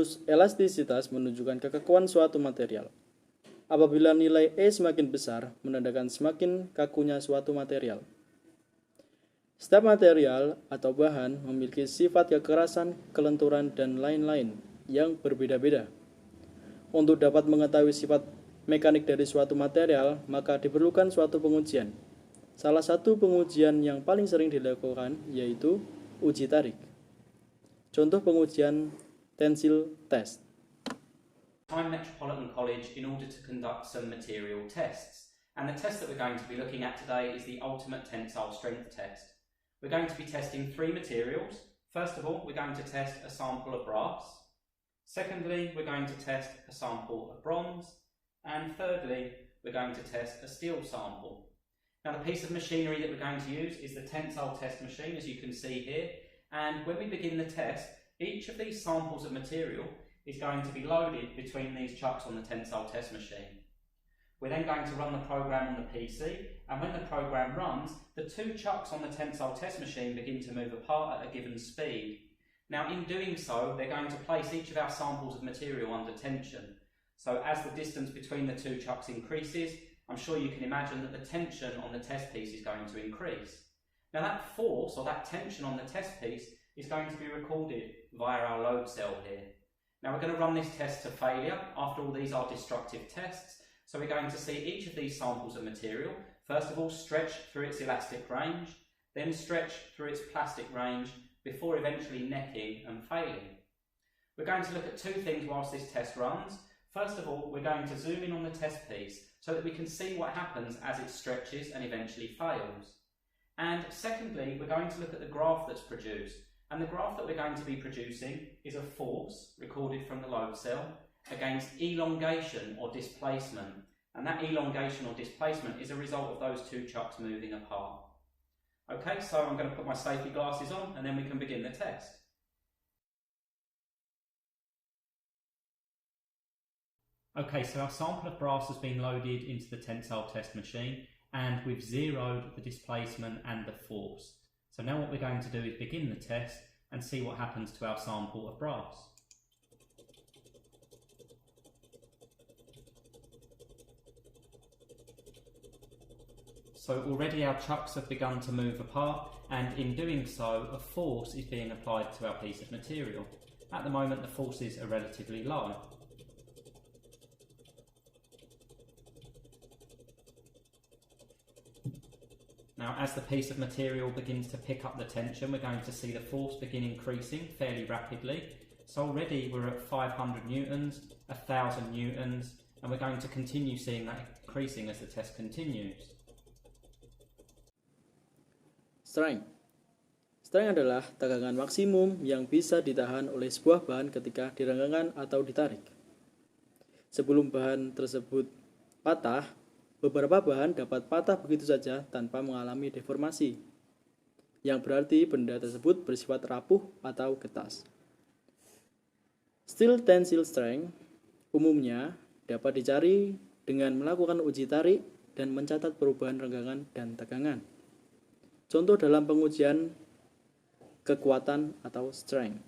Modulus elastisitas menunjukkan kekakuan suatu material. Apabila nilai E semakin besar, menandakan semakin kakunya suatu material. Setiap material atau bahan memiliki sifat kekerasan, kelenturan, dan lain-lain yang berbeda-beda. Untuk dapat mengetahui sifat mekanik dari suatu material, maka diperlukan suatu pengujian. Salah satu pengujian yang paling sering dilakukan yaitu uji tarik. Contoh pengujian tensile test. Metropolitan College in order to conduct some material tests. And the test that we're going to be looking at today is the ultimate tensile strength test. We're going to be testing 3 materials. First of all, we're going to test a sample of brass. Secondly, we're going to test a sample of bronze. And thirdly, we're going to test a steel sample. Now, the piece of machinery that we're going to use is the tensile test machine, as you can see here. And when we begin the test, each of these samples of material is going to be loaded between these chucks on the tensile test machine. We're then going to run the program on the PC, and when the program runs, the 2 chucks on the tensile test machine begin to move apart at a given speed. Now, in doing so, they're going to place each of our samples of material under tension. So as the distance between the 2 chucks increases, I'm sure you can imagine that the tension on the test piece is going to increase. Now, that force, or that tension on the test piece, is going to be recorded via our load cell here. Now, we're going to run this test to failure. After all, these are destructive tests. So we're going to see each of these samples of material, first of all, stretch through its elastic range, then stretch through its plastic range, before eventually necking and failing. We're going to look at 2 things whilst this test runs. First of all, we're going to zoom in on the test piece so that we can see what happens as it stretches and eventually fails. And secondly, we're going to look at the graph that's produced. And the graph that we're going to be producing is a force recorded from the load cell against elongation or displacement. And that elongation or displacement is a result of those 2 chucks moving apart. Okay, so I'm going to put my safety glasses on and then we can begin the test. Okay, so our sample of brass has been loaded into the tensile test machine and we've zeroed the displacement and the force. So now what we're going to do is begin the test and see what happens to our sample of brass. So already our chucks have begun to move apart, and in doing so a force is being applied to our piece of material. At the moment the forces are relatively low. Now, as the piece of material begins to pick up the tension, we're going to see the force begin increasing fairly rapidly. So already we're at 500 newtons, 1000 newtons, and we're going to continue seeing that increasing as the test continues. Strength. Strength adalah tegangan maksimum yang bisa ditahan oleh sebuah bahan ketika direnggangkan atau ditarik. Sebelum bahan tersebut patah, beberapa bahan dapat patah begitu saja tanpa mengalami deformasi, yang berarti benda tersebut bersifat rapuh atau getas. Steel tensile strength umumnya dapat dicari dengan melakukan uji tarik dan mencatat perubahan renggangan dan tegangan. Contoh dalam pengujian kekuatan atau strength.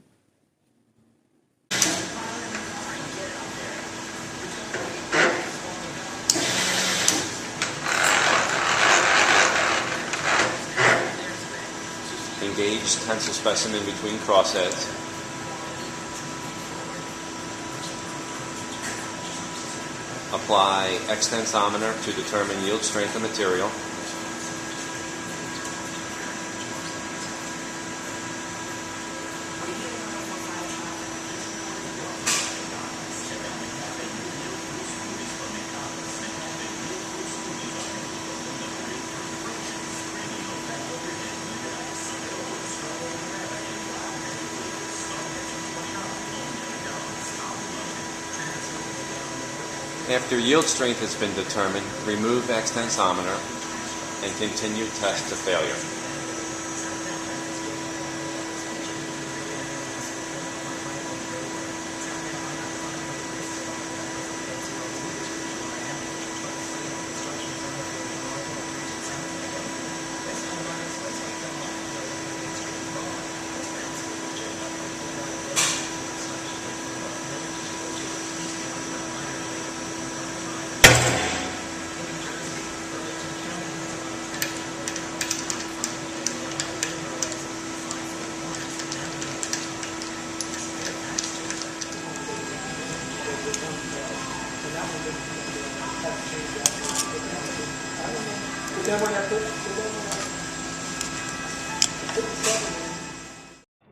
Engage tensile specimen between crossheads. Apply X-tensometer to determine yield strength of material. After yield strength has been determined, remove X-tensometer and continue test to failure.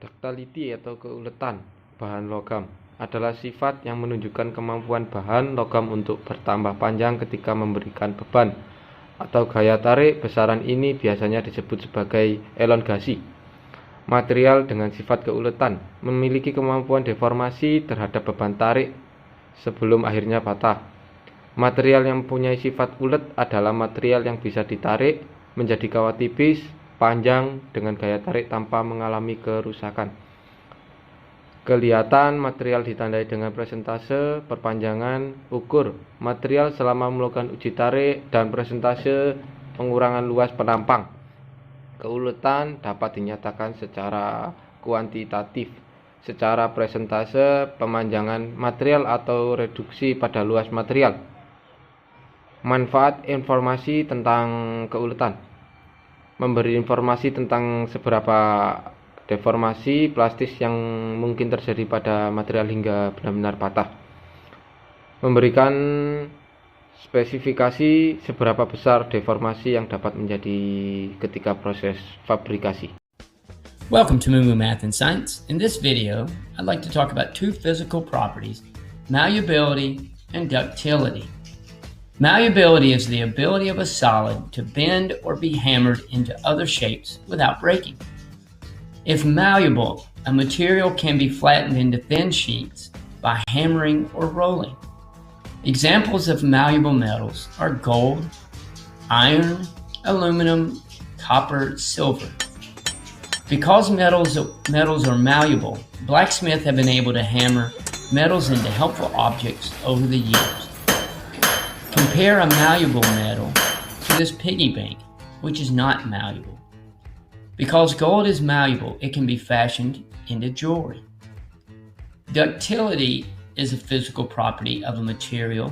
Ductility atau keuletan bahan logam adalah sifat yang menunjukkan kemampuan bahan logam untuk bertambah panjang ketika memberikan beban atau gaya tarik. Besaran ini biasanya disebut sebagai elongasi. Material dengan sifat keuletan memiliki kemampuan deformasi terhadap beban tarik sebelum akhirnya patah. Material yang mempunyai sifat ulet adalah material yang bisa ditarik menjadi kawat tipis, panjang dengan gaya tarik tanpa mengalami kerusakan. Kelihatan material ditandai dengan presentase, perpanjangan, ukur material selama melakukan uji tarik, dan presentase pengurangan luas penampang. Keuletan dapat dinyatakan secara kuantitatif, secara presentase pemanjangan material atau reduksi pada luas material. Manfaat informasi tentang keuletan: memberi informasi tentang seberapa deformasi plastis yang mungkin terjadi pada material hingga benar-benar patah. Memberikan spesifikasi seberapa besar deformasi yang dapat menjadi ketika proses fabrikasi. Welcome to Moo Moo Math and Science. In this video, I'd like to talk about two physical properties, malleability and ductility. Malleability is the ability of a solid to bend or be hammered into other shapes without breaking. If malleable, a material can be flattened into thin sheets by hammering or rolling. Examples of malleable metals are gold, iron, aluminum, copper, silver. Because metals are malleable, blacksmiths have been able to hammer metals into helpful objects over the years. Compare a malleable metal to this piggy bank, which is not malleable. Because gold is malleable, it can be fashioned into jewelry. Ductility is a physical property of a material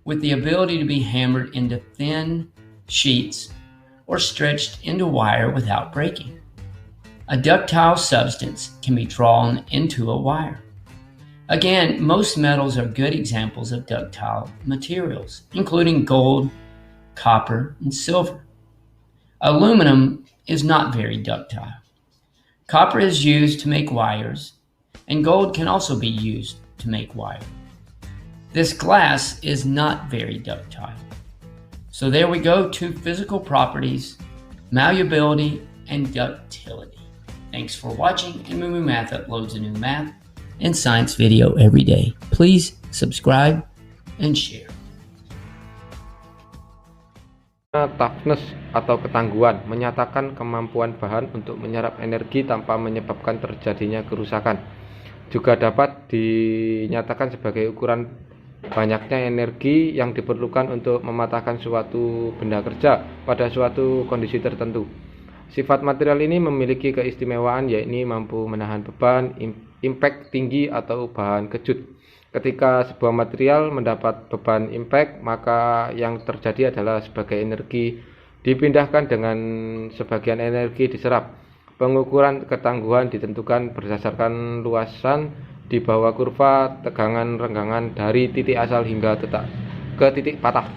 with the ability to be hammered into thin sheets or stretched into wire without breaking. A ductile substance can be drawn into a wire. Again, most metals are good examples of ductile materials, including gold, copper, and silver. Aluminum is not very ductile. Copper is used to make wires, and gold can also be used to make wire. This glass is not very ductile. So there we go, two physical properties, malleability and ductility. Thanks for watching, and Moo Moo Math uploads a new math and science video every day. Please subscribe and share. Toughness atau ketangguhan menyatakan kemampuan bahan untuk menyerap energi tanpa menyebabkan terjadinya kerusakan. Juga dapat dinyatakan sebagai ukuran banyaknya energi yang diperlukan untuk mematahkan suatu benda kerja pada suatu kondisi tertentu. Sifat material ini memiliki keistimewaan, yakni mampu menahan beban, impact tinggi atau bahan kejut. Ketika sebuah material mendapat beban impact, maka yang terjadi adalah sebagai energi dipindahkan dengan sebagian energi diserap. Pengukuran ketangguhan ditentukan berdasarkan luasan di bawah kurva tegangan renggangan dari titik asal hingga ke titik patah.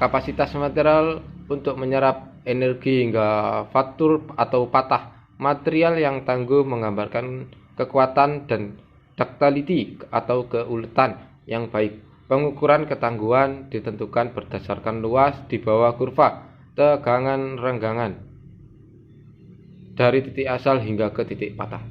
Kapasitas material untuk menyerap energi hingga faktur atau patah. Material yang tangguh menggambarkan kekuatan dan ductility atau keuletan yang baik. Pengukuran ketangguhan ditentukan berdasarkan luas di bawah kurva tegangan renggangan dari titik asal hingga ke titik patah.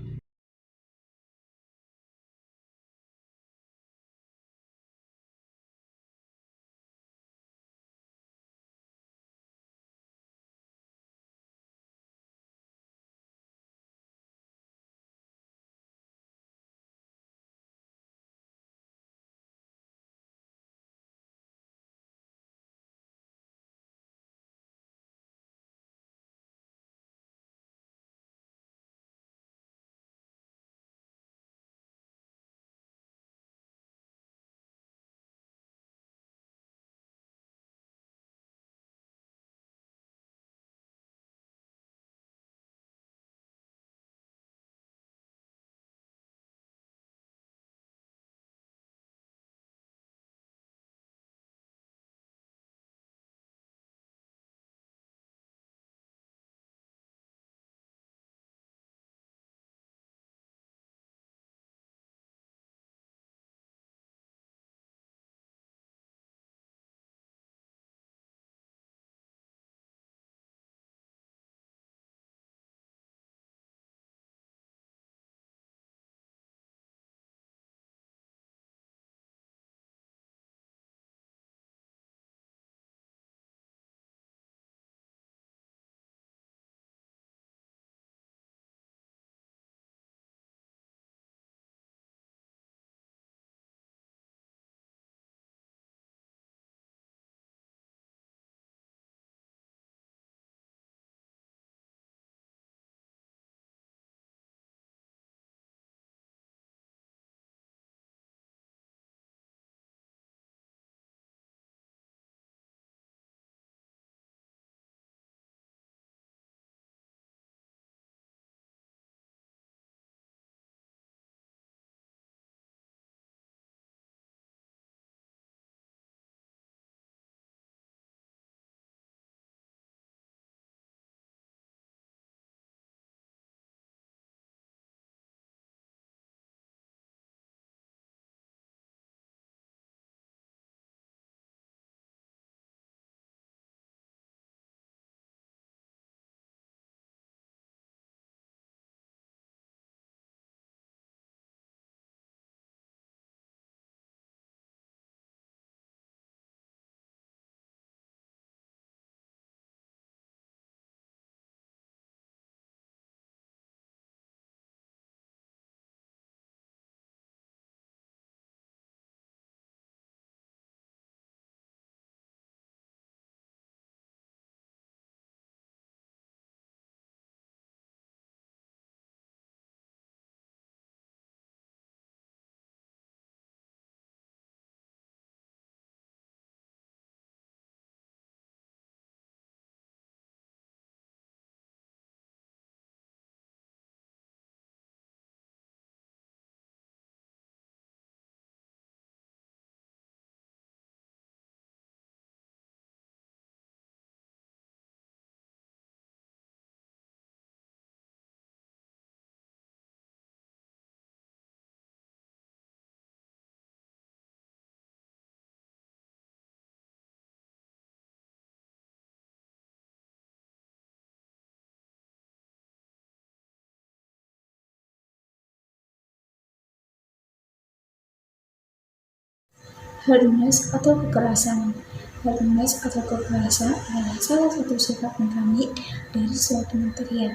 Hardness atau kekerasan. Hardness atau kekerasan adalah salah satu sifat mekanik dari suatu material.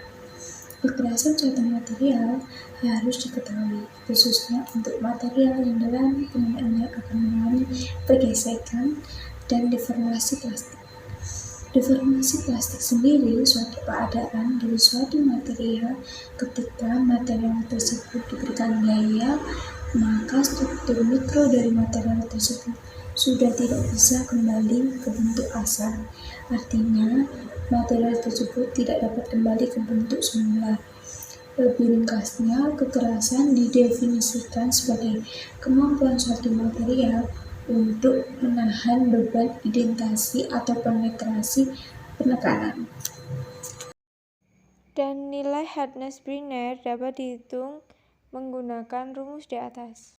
Kekerasan suatu material harus diketahui, khususnya untuk material yang dalam penggunaannya akan mengalami pergesekan dan deformasi plastik. Deformasi plastik sendiri suatu keadaan dari suatu material. Ketika material tersebut diberikan gaya, maka struktur mikro dari material tersebut sudah tidak bisa kembali ke bentuk asal. Artinya, material tersebut tidak dapat kembali ke bentuk semula. Lebih ringkasnya, kekerasan didefinisikan sebagai kemampuan suatu material untuk menahan beban identasi atau penetrasi penekanan. Dan nilai hardness Brinner dapat dihitung menggunakan rumus di atas.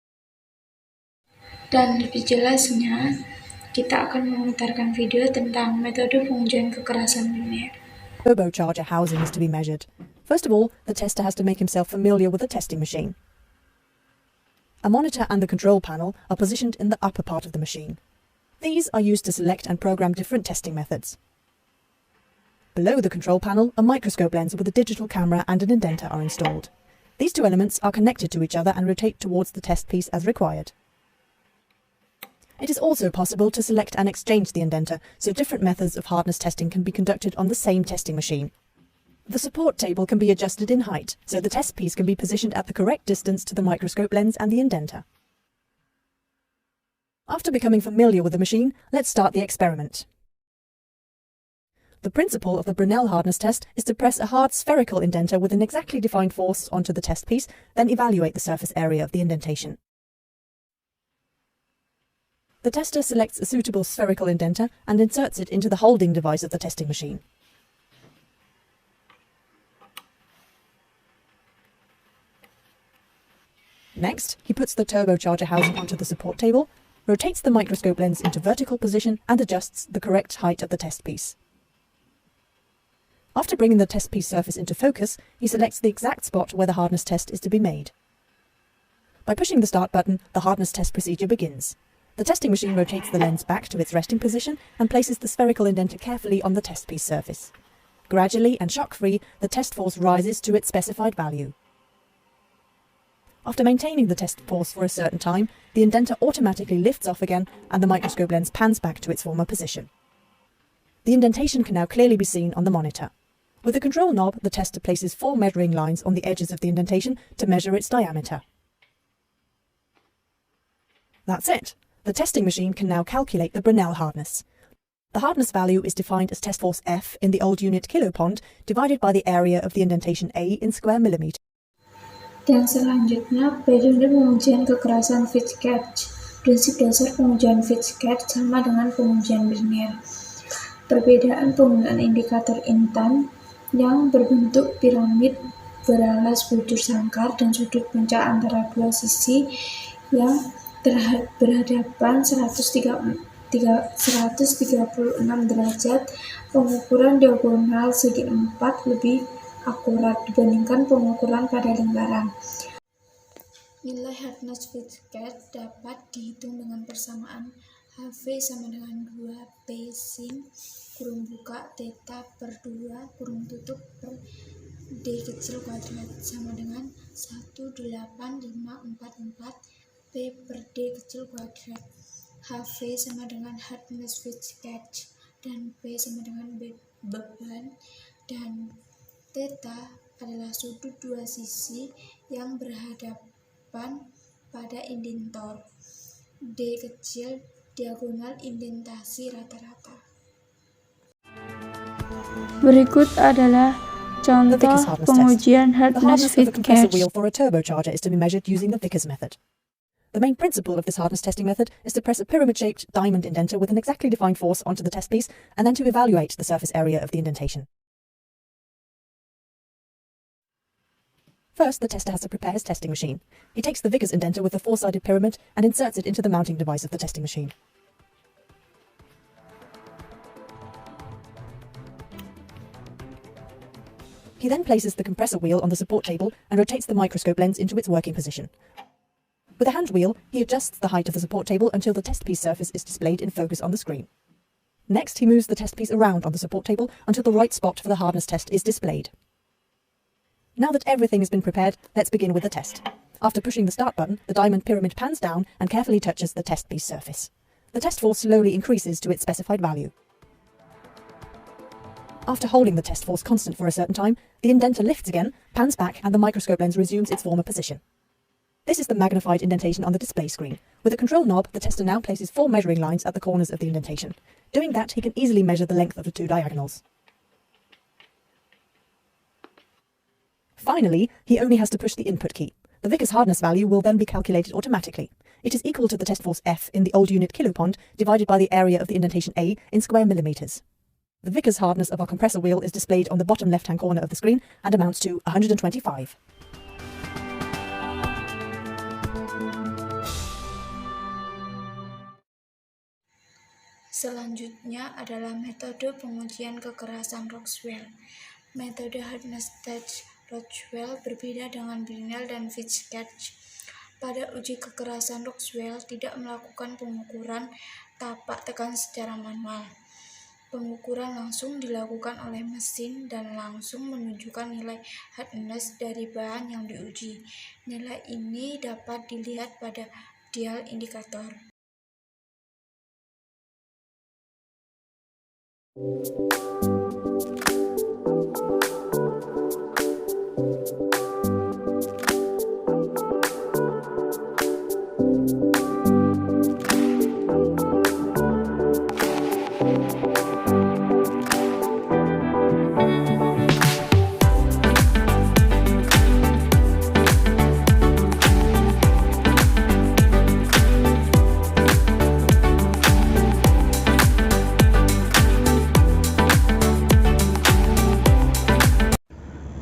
Dan lebih jelasnya, kita akan memutarkan video tentang metode pengujian kekerasan Brinner. Turbocharger housing is to be measured. First of all, the tester has to make himself familiar with the testing machine. A monitor and the control panel are positioned in the upper part of the machine. These are used to select and program different testing methods. Below the control panel, a microscope lens with a digital camera and an indenter are installed. These two elements are connected to each other and rotate towards the test piece as required. It is also possible to select and exchange the indenter, so different methods of hardness testing can be conducted on the same testing machine. The support table can be adjusted in height, so the test piece can be positioned at the correct distance to the microscope lens and the indenter. After becoming familiar with the machine, let's start the experiment. The principle of the Brinell hardness test is to press a hard spherical indenter with an exactly defined force onto the test piece, then evaluate the surface area of the indentation. The tester selects a suitable spherical indenter and inserts it into the holding device of the testing machine. Next, he puts the turbocharger housing onto the support table, rotates the microscope lens into vertical position and adjusts the correct height of the test piece. After bringing the test piece surface into focus, he selects the exact spot where the hardness test is to be made. By pushing the start button, the hardness test procedure begins. The testing machine rotates the lens back to its resting position and places the spherical indenter carefully on the test piece surface. Gradually and shock-free, the test force rises to its specified value. After maintaining the test force for a certain time, the indenter automatically lifts off again and the microscope lens pans back to its former position. The indentation can now clearly be seen on the monitor. With the control knob, the tester places 4 measuring lines on the edges of the indentation to measure its diameter. That's it. The testing machine can now calculate the Brinell hardness. The hardness value is defined as test force F in the old unit kilopond divided by the area of the indentation A in square millimeter. Dan selanjutnya, periode pengujian kekerasan Fitch-Catch. Prinsip dasar pengujian Fitch-Catch sama dengan pengujian Brinner. Perbedaan penggunaan indikator intan yang berbentuk piramid beralas bujur sangkar dan sudut puncak antara dua sisi yang berhadapan 136 derajat. Pengukuran diagonal segi 4 lebih akurat dibandingkan pengukuran pada lingkaran. Nilai hardness Fitch-Catch dapat dihitung dengan persamaan HV sama dengan 2P sin kurung buka theta per 2 kurung tutup per D kecil kuadrat sama dengan 18544 P per D kecil kuadrat. HV sama dengan hardness Fitch-Catch dan P sama dengan beban, dan theta adalah sudut dua sisi yang berhadapan pada indentor. D kecil diagonal indentasi rata-rata. Berikut adalah contoh pengujian hardness The hardness of the compressor Fitch-Catch. wheel for a turbocharger is to be measured using the Vickers method. The main principle of this hardness testing method is to press a pyramid-shaped diamond indenter with an exactly defined force onto the test piece and then to evaluate the surface area of the indentation. First, the tester has to prepare his testing machine. He takes the Vickers indenter with the 4-sided pyramid and inserts it into the mounting device of the testing machine. He then places the compressor wheel on the support table and rotates the microscope lens into its working position. With a hand wheel, he adjusts the height of the support table until the test piece surface is displayed in focus on the screen. Next, he moves the test piece around on the support table until the right spot for the hardness test is displayed. Now that everything has been prepared, let's begin with the test. After pushing the start button, the diamond pyramid pans down and carefully touches the test piece surface. The test force slowly increases to its specified value. After holding the test force constant for a certain time, the indenter lifts again, pans back, and the microscope lens resumes its former position. This is the magnified indentation on the display screen. With a control knob, the tester now places 4 measuring lines at the corners of the indentation. Doing that, he can easily measure the length of the 2 diagonals. Finally, he only has to push the input key. The Vickers hardness value will then be calculated automatically. It is equal to the test force F in the old unit kilopond divided by the area of the indentation A in square millimeters. The Vickers hardness of our compressor wheel is displayed on the bottom left-hand corner of the screen and amounts to 125. Selanjutnya adalah metode pengujian kekerasan Rockwell. Metode hardness test Rockwell berbeda dengan Brinell dan Fitzgerald. Pada uji kekerasan, Rockwell tidak melakukan pengukuran tapak tekan secara manual. Pengukuran langsung dilakukan oleh mesin dan langsung menunjukkan nilai hardness dari bahan yang diuji. Nilai ini dapat dilihat pada dial indikator.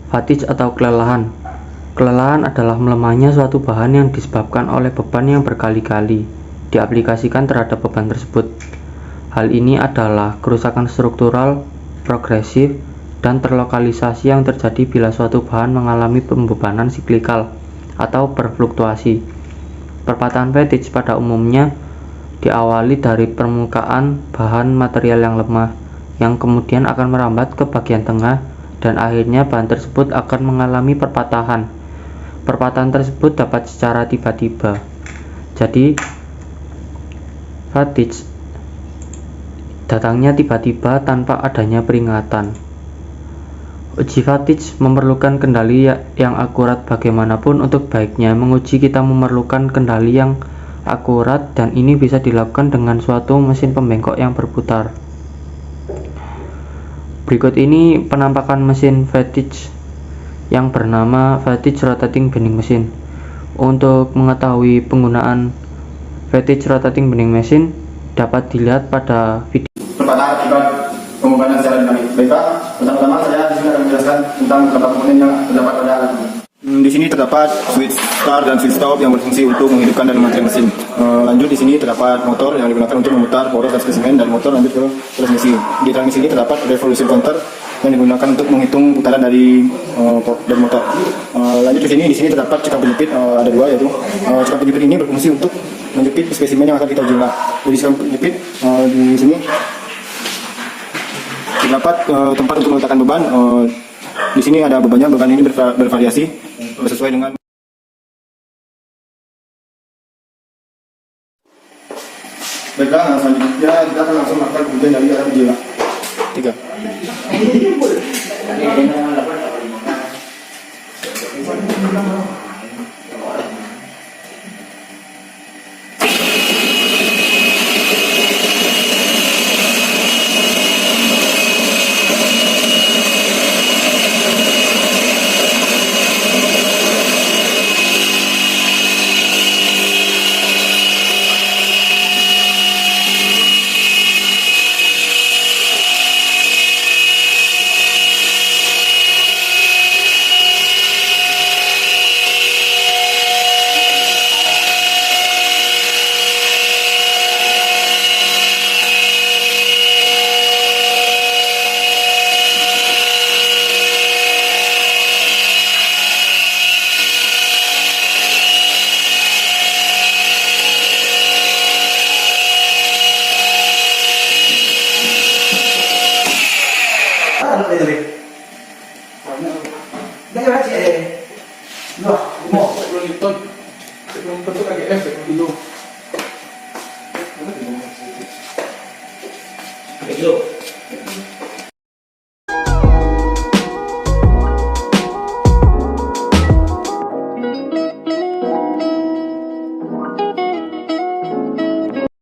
Fatigue atau kelelahan. Kelelahan adalah melemahnya suatu bahan yang disebabkan oleh beban yang berkali-kali diaplikasikan terhadap beban tersebut. Hal ini adalah kerusakan struktural, progresif, dan terlokalisasi yang terjadi bila suatu bahan mengalami pembebanan siklikal atau berfluktuasi. Perpatahan fatigue pada umumnya diawali dari permukaan bahan material yang lemah, yang kemudian akan merambat ke bagian tengah dan akhirnya bahan tersebut akan mengalami perpatahan. Perpatahan tersebut dapat secara tiba-tiba. Jadi, fatigue datangnya tiba-tiba tanpa adanya peringatan. Uji fatigue memerlukan kendali yang akurat. Bagaimanapun untuk baiknya menguji, kita memerlukan kendali yang akurat, dan ini bisa dilakukan dengan suatu mesin pembengkok yang berputar. Berikut ini penampakan mesin fatigue yang bernama fatigue rotating bending machine. Untuk mengetahui penggunaan fatigue rotating bending machine dapat dilihat pada video. Perpatahan akibat pembebanan secara dinamis. Baik Pak, pertama-tama saya di sini akan menjelaskan tentang beberapa komponen yang terdapat pada alat ini. Di sini terdapat switch start dan switch stop yang berfungsi untuk menghidupkan dan mematikan mesin. Lanjut di sini terdapat motor yang digunakan untuk memutar poros dan spesimen dari motor lanjut ke transmisi. Di transmisi ini terdapat revolution counter yang digunakan untuk menghitung putaran dari motor. Lanjut di sini terdapat cekap penjepit, ada 2 yaitu cekap penjepit ini berfungsi untuk menjepit spesimen yang akan kita uji. Jadi cekap penjepit di sini terdapat tempat untuk meletakkan beban. Di sini ada bebannya, beban ini bervariasi sesuai dengan. Baiklah, selanjutnya kita akan langsung melakukan pengujian dari alat uji. 3. Berapa lo dari? Dari mana sih? Loh, mau 10 ton. Sebelum bentuk KGF dulu. kilo.